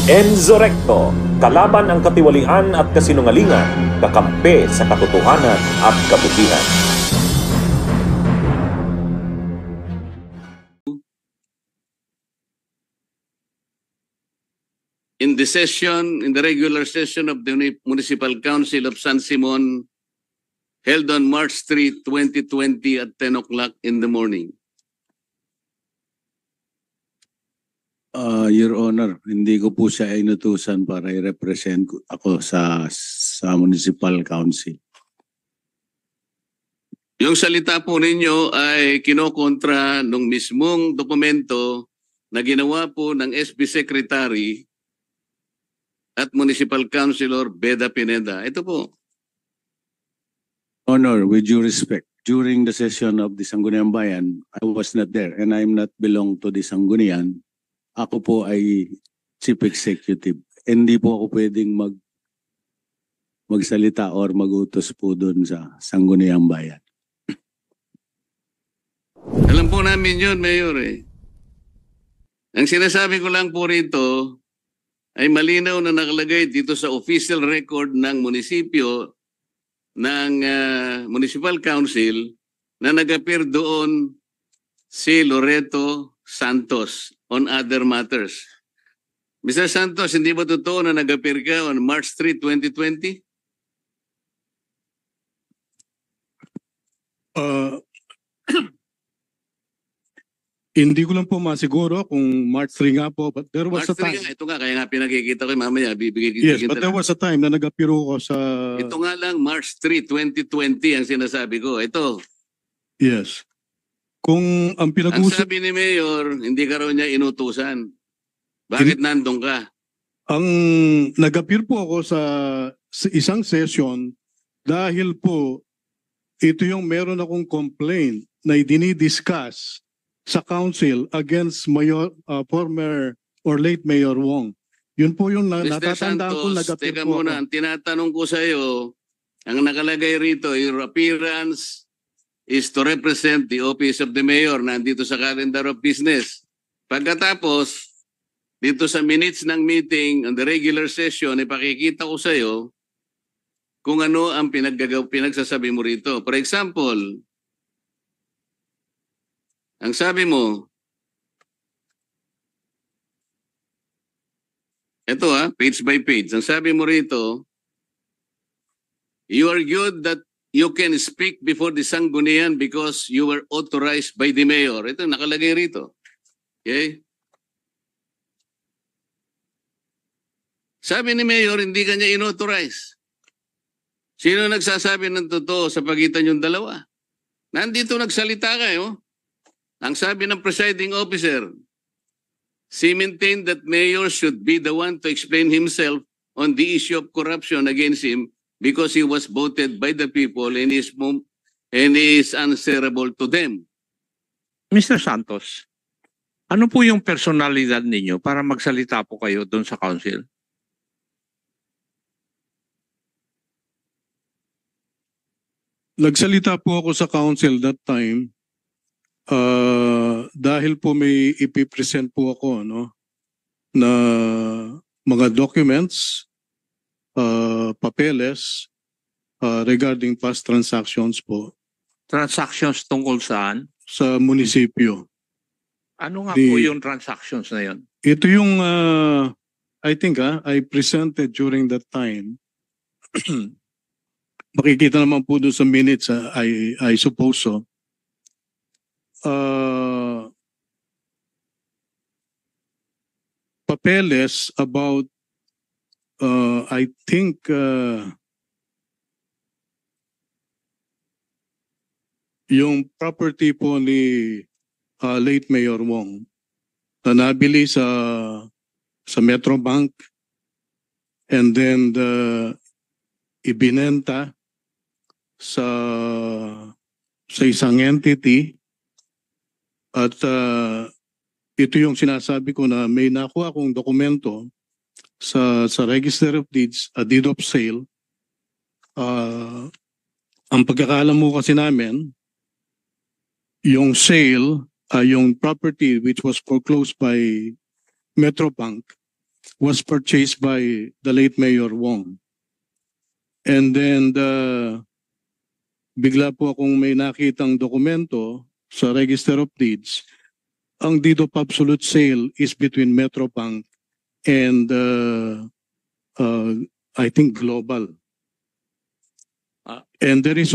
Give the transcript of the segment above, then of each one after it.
Enzo Recto, kalaban ang katiwalian at kasinungalingan, kakampi sa katotohanan at kabutihan. In the regular session of the Municipal Council of San Simon, held on March 3, 2020 at 10 o'clock in the morning. Your Honor, hindi ko po siya inutusan para i-represent ako sa Municipal Council. Yung salita po ninyo ay kinokontra nung mismong dokumento na ginawa po ng SB Secretary at Municipal Councilor Beda Pineda. Ito po. Honor, with due respect, during the session of the Sangguniang Bayan, I was not there and I'm not belong to the Sanggunian. Ako po ay Chief Executive. Hindi po ako pwedeng magsalita or magutos po doon sa Sangguniang Bayan. Alam po namin yun, Mayor eh. Ang sinasabi ko lang po rito ay malinaw na nakalagay dito sa official record ng munisipyo ng Municipal Council na nag-appear doon si Loreto Santos on other matters. Mr. Santos, hindi ba totoo na nag-appear ka on March 3, 2020? Hindi ko lang po masiguro kung March 3 nga po, but there was March a time. 3 nga, ito nga, kaya nga pinakikita ko mamaya, bibigay Yes, but there was a time na nag-appear ko sa... Ito nga lang, March 3, 2020 ang sinasabi ko. Ito. Yes. Kung ang Ang pinag-uusap... sabi ni Mayor, hindi ka raw niya inutusan. Bakit nandun ka? Ang nag-appear po ako sa isang session dahil po ito yung meron akong complaint na dinidiscuss sa council against former or late Mayor Wong. Yun po yung Mr. natatandaan ko Santos, nag-appear teka po muna, ako. ang tinatanong ko sa iyo, ang nakalagay rito, your appearance is to represent the office of the mayor, nandito sa calendar of business. Pagkatapos, dito sa minutes ng meeting, on the regular session, ipakikita ko sa iyo kung ano ang pinagsasabi mo rito. For example, ang sabi mo, ito page by page. Ang sabi mo rito, you argued that you can speak before the Sanggunian because you were authorized by the mayor. Ito, nakalagay rito. Okay? Sabi ni mayor, hindi kanya inauthorize. Sino nagsasabi ng totoo sa pagitan yung dalawa? Nandito nagsalita kayo. Ang sabi ng presiding officer, she maintained that mayor should be the one to explain himself on the issue of corruption against him because he was voted by the people and is answerable to them. Mr. Santos, ano po yung personalidad ninyo para magsalita po kayo doon sa council? Nagsalita po ako sa council that time dahil po may ipipresent po ako na mga documents, papeles regarding past transactions po Transactions tungkol saan? sa munisipyo. Ano nga po yung transactions na yun? Ito yung I think I presented during that time. Makikita naman po doon sa minutes I suppose so. Papeles about I think yung property po ni late Mayor Wong na nabili sa Metrobank and then ibinenta sa isang entity at ito yung sinasabi ko na may nakuha akong dokumento sa Register of Deeds, a deed of sale. Ang pagkakaalam mo kasi namin, yung sale, yung property which was foreclosed by Metrobank was purchased by the late Mayor Wong. And then bigla po akong may nakitang dokumento sa Register of Deeds. Ang deed of absolute sale is between Metrobank and I think Global. And there is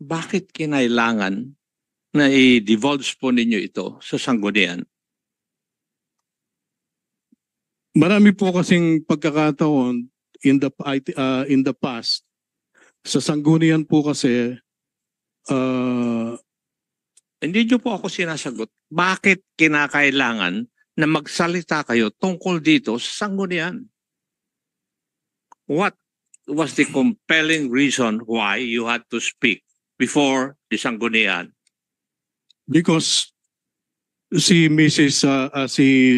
Bakit kinailangan na i-divulge po ninyo ito sa sanggunian? marami po kasing pagkakataon in the past sa sanggunian po kasi Hindi nyo po ako sinasagot. Bakit kinakailangan na magsalita kayo tungkol dito sa sanggunian? What was the compelling reason why you had to speak before the sanggunian? because si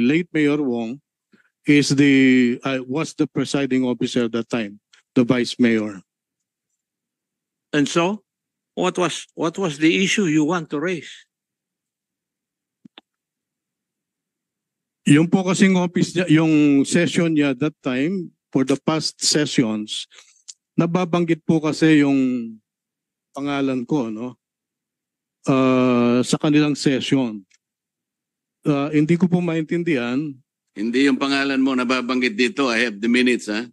late Mayor Wong was the presiding officer at that time, the vice mayor. And so, what was the issue you want to raise? Yung po kasing office niya, yung session niya that time, for the past sessions, nababanggit po kasi yung pangalan ko, no? Sa kanilang session. Hindi ko po maintindihan. Hindi yung pangalan mo nababanggit dito. I have the minutes, ha?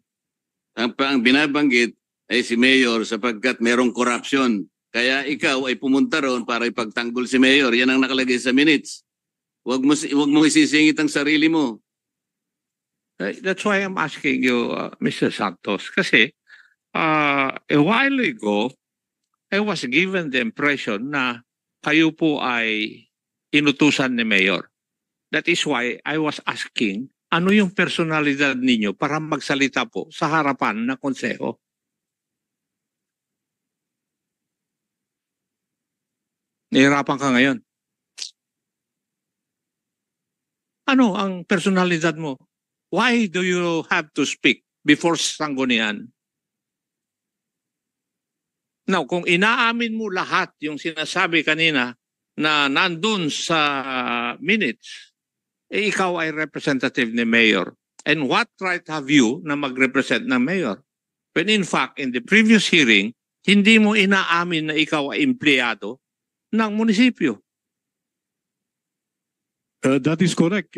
Ang binabanggit ay si Mayor sapagkat merong corruption. Kaya ikaw ay pumunta roon para ipagtanggol si Mayor. Yan ang nakalagay sa minutes. Huwag mo isisingit ang sarili mo. That's why I'm asking you, Mr. Santos. Kasi a while ago, I was given the impression na kayo po ay inutusan ni Mayor. That is why I was asking, ano yung personalidad ninyo para magsalita po sa harapan ng konseho? Nahihirapan ka ngayon. Ano ang personalidad mo? Why do you have to speak before sanggunian? Now, kung inaamin mo lahat yung sinasabi kanina na nandun sa minutes, eh ikaw ay representative ni Mayor. And what right have you na mag-represent ng Mayor? When in fact, in the previous hearing, hindi mo inaamin na ikaw ay empleyado ng munisipyo. That is correct,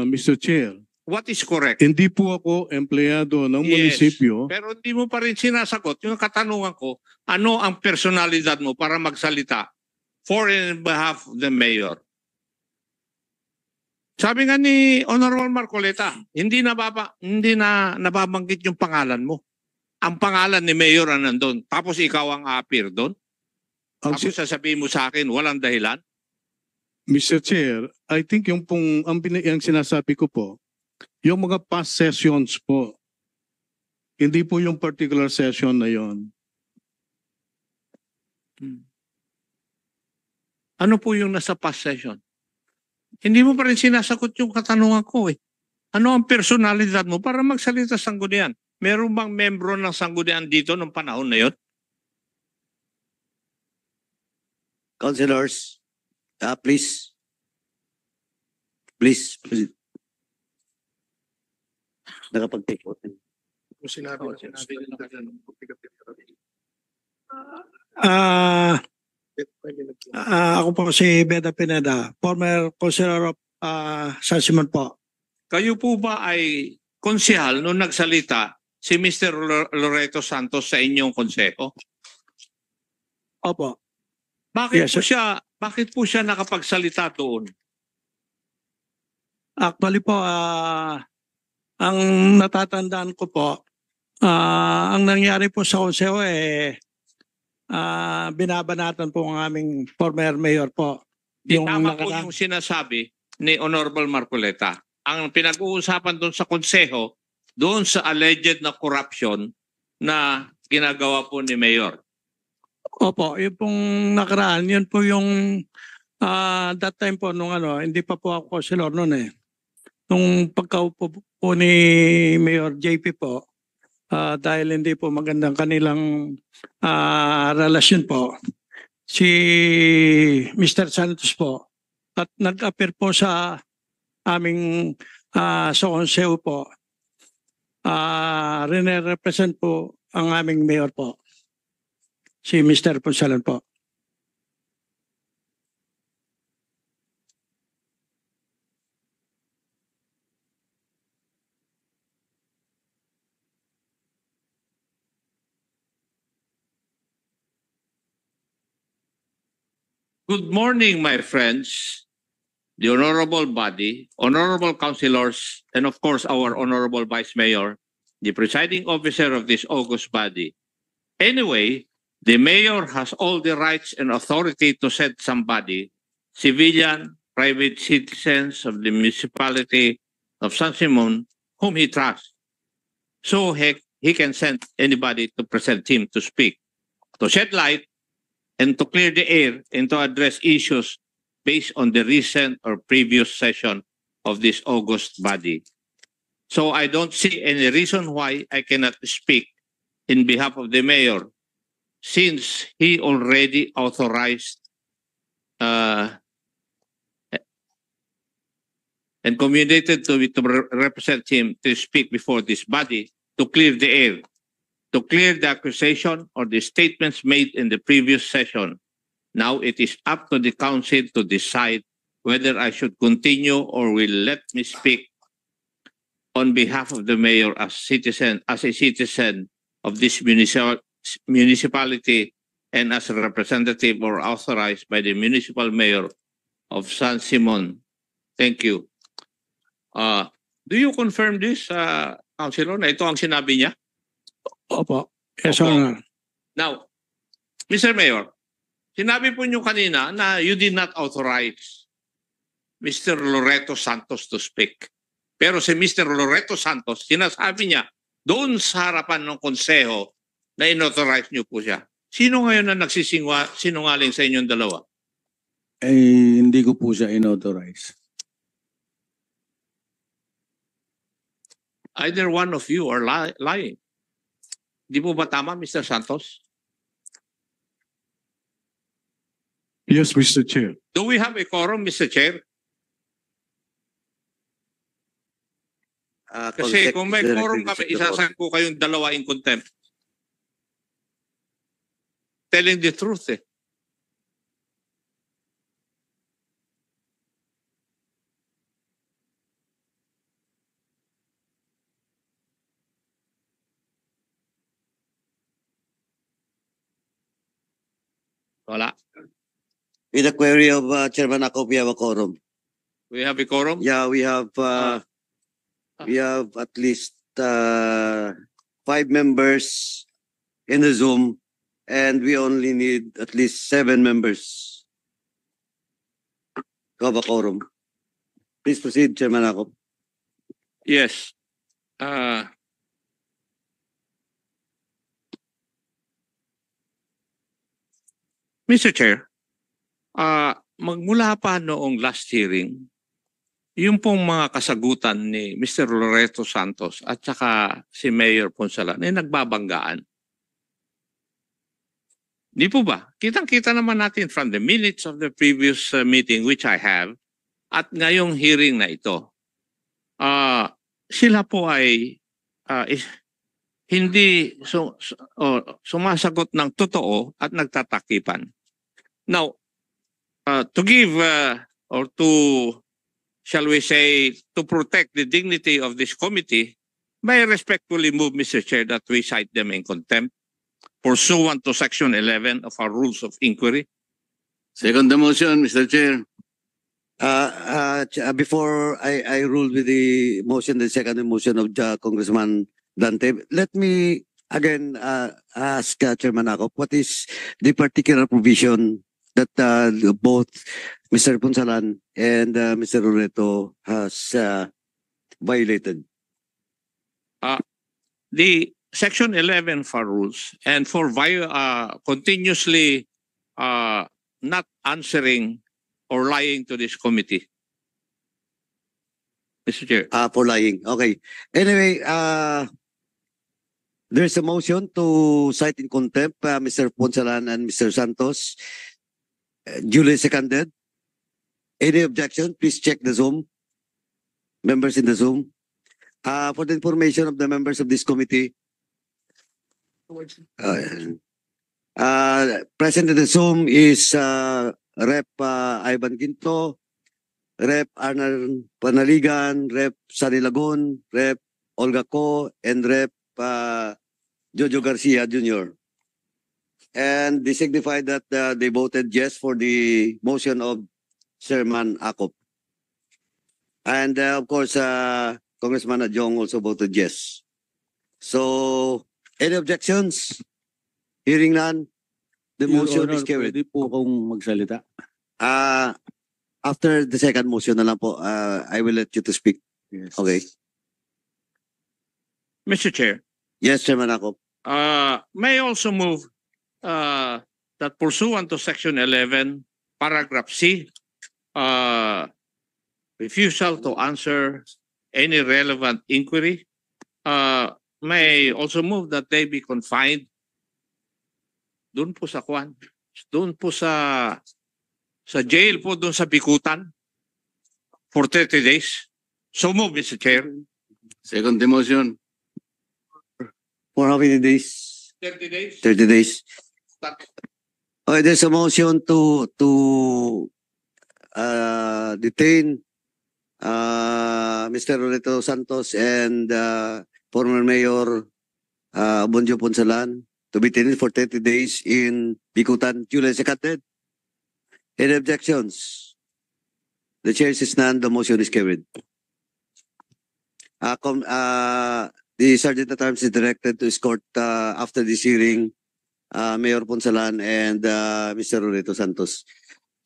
Mr. Chair. What is correct? Hindi po ako empleyado ng munisipyo. Pero hindi mo pa rin sinasagot yung katanungan ko, ano ang personalidad mo para magsalita for and behalf of the Mayor? Sabi nga ni Honorable Marcoleta, hindi na nababanggit yung pangalan mo. Ang pangalan ni Mayor ang nandun. Tapos ikaw ang appear doon. Tapos sasabihin mo sa akin, walang dahilan. Mr. Chair, I think yung sinasabi ko po, yung mga past sessions po, hindi po yung particular session na yon. Ano po yung nasa past session? Hindi mo pa rin sinasagot yung katanungan ko eh. Ano ang personalidad mo para magsalita sa sanggunian? Meron bang membro ng sanggunian dito nung panahon na yun? Councilors, please. Please. Nakapag-take out. Ako po si Beda Pineda, former councilor of San Simon po. Kayo po ba ay konsehal nung nagsalita si Mr. Loreto Santos sa inyong konseho? Opo. Bakit Yes, bakit po siya nakapagsalita doon? Actually po, ang natatandaan ko po, ang nangyari po sa konseho binabanatan po ang aming former mayor po. Tama po yung sinasabi ni Honorable Marcoleta. Ang pinag-uusapan doon sa konseho, doon sa alleged na corruption na ginagawa po ni Mayor. Opo, yung pong nakaraan, yun po yung that time po nung hindi pa po ako councilor noon eh. Nung pagkaupo po ni Mayor JP po, dahil hindi po magandang kanilang relasyon po, si Mr. Santos po, at nag-appear po sa aming sa Consejo po, rene-represent po ang aming mayor po, si Mr. Ponsalan po. Good morning, my friends, the honorable body, honorable councilors, and of course our honorable vice mayor, the presiding officer of this august body. Anyway, the mayor has all the rights and authority to set somebody, civilian, private citizens of the municipality of San Simon, whom he trusts. So he can send anybody to present him to speak, to shed light, and to clear the air and to address issues based on the recent or previous session of this august body. So I don't see any reason why I cannot speak in behalf of the mayor, since he already authorized and communicated to me to represent him to speak before this body to clear the air, to clear the accusation or the statements made in the previous session. Now it is up to the council to decide whether I should continue or will let me speak on behalf of the mayor as a citizen of this municipality and as a representative or authorized by the municipal mayor of San Simon. Thank you. Do you confirm this, Councilor, na ito ang sinabi niya? Opo. Yes, Opo. Honor. Now, Mr. Mayor, sinabi po niyo kanina na you did not authorize Mr. Loreto Santos to speak. Pero si Mr. Loreto Santos, sinasabi niya doon sa harapan ng konseho na inauthorize niyo po siya. Sino ngayon na nagsisinungaling sa inyong dalawa? Hindi ko po siya inauthorize. Either one of you are lying. Di po ba tama, Mr. Santos? Yes, Mr. Chair. Do we have a quorum, Mr. Chair? Kasi kung may quorum kami, isasagot ko kayong dalawa in contempt. Telling the truth eh. Wala. With the query of Chairman Ako, we have a quorum. We have a quorum? Yeah, we have at least 5 members in the Zoom, and we only need at least 7 members to have a quorum. Please proceed, Chairman Ako. Yes. Mr. Chair, magmula pa noong last hearing, yung pong mga kasagutan ni Mr. Loreto Santos at saka si Mayor Ponsalan ay nagbabanggaan. Di po ba? Kitang-kita naman natin from the minutes of the previous meeting which I have at ngayong hearing na ito. Sila po ay hindi sumasagot ng totoo at nagtatakipan. Now, to give or to, shall we say, to protect the dignity of this committee, may I respectfully move, Mr. Chair, that we cite them in contempt pursuant to Section 11 of our Rules of Inquiry. Second the motion, Mr. Chair. Before I rule with the motion, the second motion of Congressman Dante, let me again ask Chairman Ako, what is the particular provision that both Mr. Ponsalan and Mr. Loreto has violated? The Section 11 of our rules, and for continuously not answering or lying to this committee. Mr. Chair. For lying. Okay. Anyway, there's a motion to cite in contempt Mr. Ponsalan and Mr. Santos. Duly seconded. Any objection? Please check the Zoom. members in the Zoom. For the information of the members of this committee, present in the Zoom is Rep. Ivan Ginto, Rep. Arnold Panaligan, Rep. Sunny Lagun, Rep. Olga Ko, and Rep. Jojo Garcia Jr. And they signified that they voted yes for the motion of Chairman Akop. And of course, Congressman Adjong also voted yes. So, any objections? Hearing none, the Your motion Honor, is carried. pwede po akong magsalita. After the second motion na lang po, I will let you to speak. Yes. Okay. Mr. Chair, Yes, Chairman Akop. may I also move that pursuant to Section 11, Paragraph C, refusal to answer any relevant inquiry, may I also move that they be confined doon po sa Kwan, doon po sa jail po, doon sa Bikutan for 30 days. So move, Mr. Chair. Second motion. For how many days? 30 days. 30 days. Start. Okay, there's a motion to detain Mr. Loreto Santos and former Mayor Bonjo Ponsalan to be detained for 30 days in Bikutan. Duly seconded. Any objections? The chair says none. The motion is carried. The Sergeant at Arms is directed to escort after this hearing Mayor Ponsalan and Mr. Loreto Santos.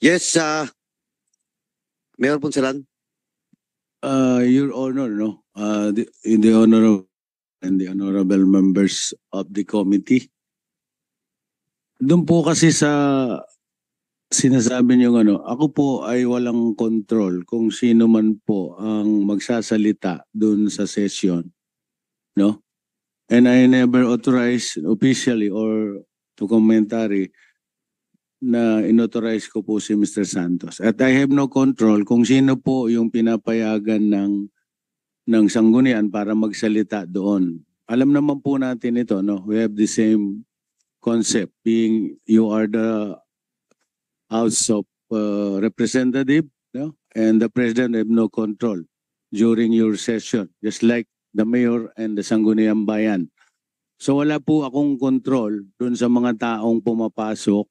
Yes, Mayor Ponsalan. Your Honor, no, the honorable and the honorable members of the committee. Doon po kasi sa sinasabi niyo ako po ay walang control kung sino man po ang magsasalita doon sa session, no? And I never authorized officially or to commentary na inauthorize ko po si Mr. Santos. At I have no control kung sino po yung pinapayagan ng sanggunian para magsalita doon. Alam naman po natin ito, no? We have the same concept, being you are the House of Representative, no? And the President have no control during your session, just like the Mayor and the Sangguniang Bayan. So wala po akong control doon sa mga taong pumapasok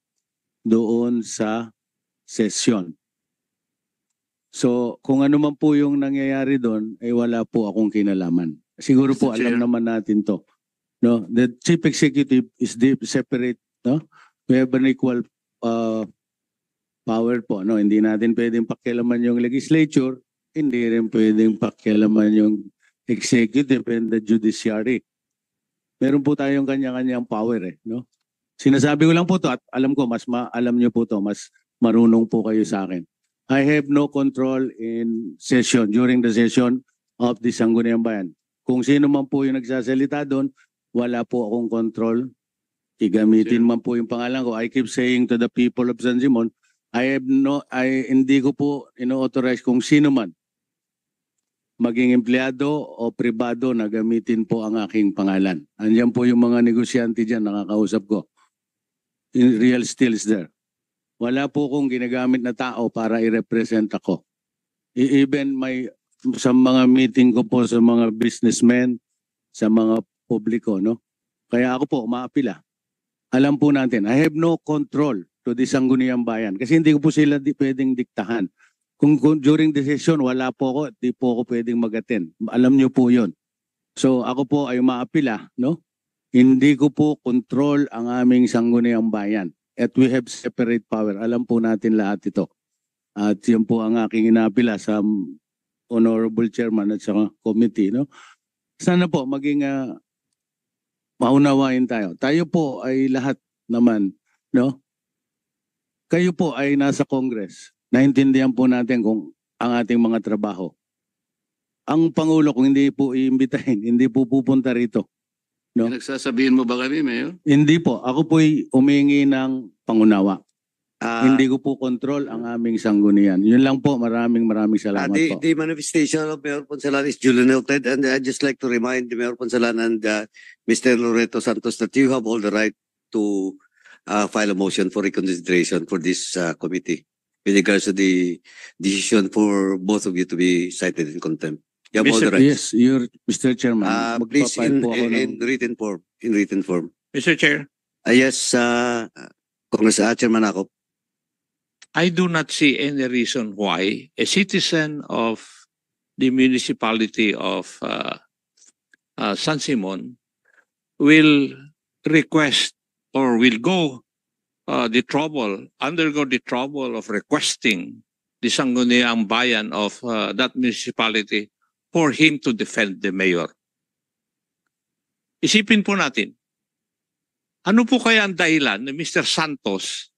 doon sa session. So kung ano man po yung nangyayari doon, ay wala po akong kinalaman. Siguro po Mr. alam Chair. naman natin to. No, the Chief Executive is separate, no? We have an equal power po, no? Hindi natin pwedeng pakialaman yung legislature, hindi rin pwedeng pakialaman yung executive and the judiciary. Meron po tayong kanya-kanyang power, no? Sinasabi ko lang po to at alam ko alam niyo po to, mas marunong po kayo sa akin. I have no control in session, during the session of the Sangguniang Bayan. Kung sino man po yung nagsasalita doon, wala po akong control. Igamitin man po yung pangalan ko. I keep saying to the people of San Simon, hindi ko po ino-authorize kung sino man maging empleyado o pribado na gamitin po ang aking pangalan. Andiyan po yung mga negosyante dyan, nakakausap ko. Real still is there. Wala po kong ginagamit na tao para i-represent ako. Even sa mga meeting ko po sa mga businessmen, sa mga publiko, no? Kaya ako po, umaapila. Alam po natin, I have no control to the Sangguniang Bayan kasi hindi ko po sila pwedeng diktahan. Kung during the session, wala po ako, di po ako pwedeng mag-attend. Alam niyo po yun. So ako po ay umaapila, no? Hindi ko po control ang aming Sangguniang Bayan. At we have separate power. Alam po natin lahat ito. At yun po ang aking inaapila sa Honorable Chairman at sa committee, no? Sana po maging maunawain tayo. Tayo po ay lahat naman, no? Kayo po ay nasa Congress. Naintindihan po natin kung ang ating mga trabaho. Ang Pangulo, kung hindi po iimbitahin, hindi po pupunta rito. No? Nagsasabihin mo ba kami, Mayor? Hindi po. Ako po'y humingi ng pangunawa. Hindi ko po control ang aming sanggunian. Yun lang po. Maraming salamat po. The manifestation of Mayor Ponsalan is duly noted, and I'd just like to remind the Mayor Ponsalan and Mr. Loreto Santos that you have all the right to file a motion for reconsideration for this committee with regards to the decision for both of you to be cited in contempt. You have all the rights. Yes, Mr. Chairman. Please, magpapile po ako in written form. In written form. Mr. Chair, Yes, Congress Chairman Akop. I do not see any reason why a citizen of the municipality of San Simon will request or will undergo the trouble of requesting the Sangguniang Bayan of that municipality for him to defend the mayor. Isipin po natin, ano po kaya ang dahilan ni Mr. Santos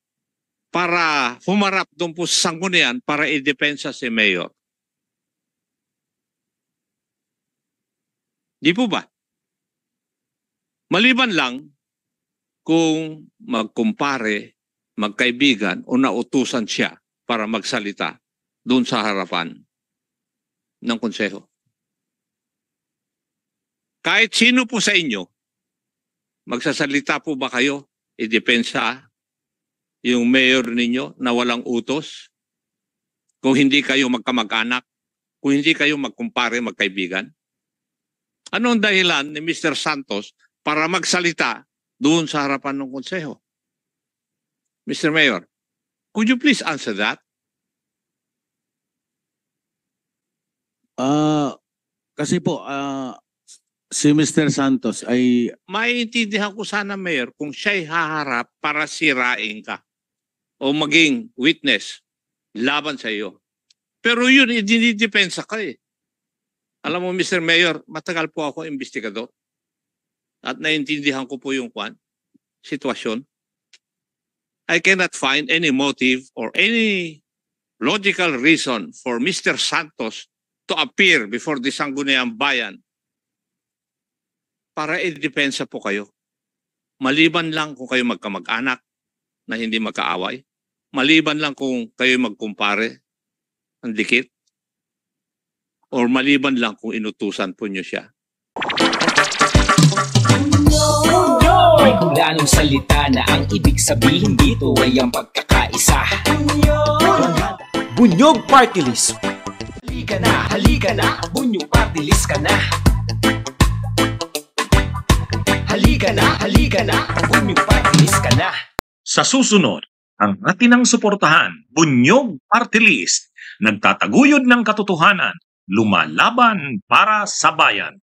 para humarap doon po sa sanggunian para i-depensa si mayor? Di po ba? Maliban lang kung magkumpare, magkaibigan o nautusan siya para magsalita doon sa harapan ng konseho. Kahit sino po sa inyo, magsasalita po ba kayo i-depensa yung mayor ninyo na walang utos? Kung hindi kayo magkamag-anak, kung hindi kayo magkumpare, magkaibigan? Ano ang dahilan ni Mr. Santos para magsalita doon sa harapan ng konseho? Mr. Mayor, could you please answer that? Kasi po, si Mr. Santos ay Maiintindihan ko sana, Mayor, kung siya'y haharap para sirain ka o maging witness laban sa iyo. Pero yun, dinidepensa ka eh. Alam mo, Mr. Mayor, matagal po ako investigador at naiintindihan ko po yung sitwasyon. I cannot find any motive or any logical reason for Mr. Santos to appear before the Sangguniang Bayan para i-depensa po kayo. Maliban lang kung kayo magkamag-anak na hindi magkaaway. Maliban lang kung kayo magkumpare ang dikit. Or maliban lang kung inutusan po nyo siya. May hulanong salita na ang ibig sabihin dito ay ang pagkakaisa. Bunyog Party List. Halika na, Bunyog Party List ka na. Halika na, Bunyog Party List ka na. Sa susunod, ang atinang suportahan, Bunyog Party List, nagtataguyod ng katotohanan, lumalaban para sa bayan.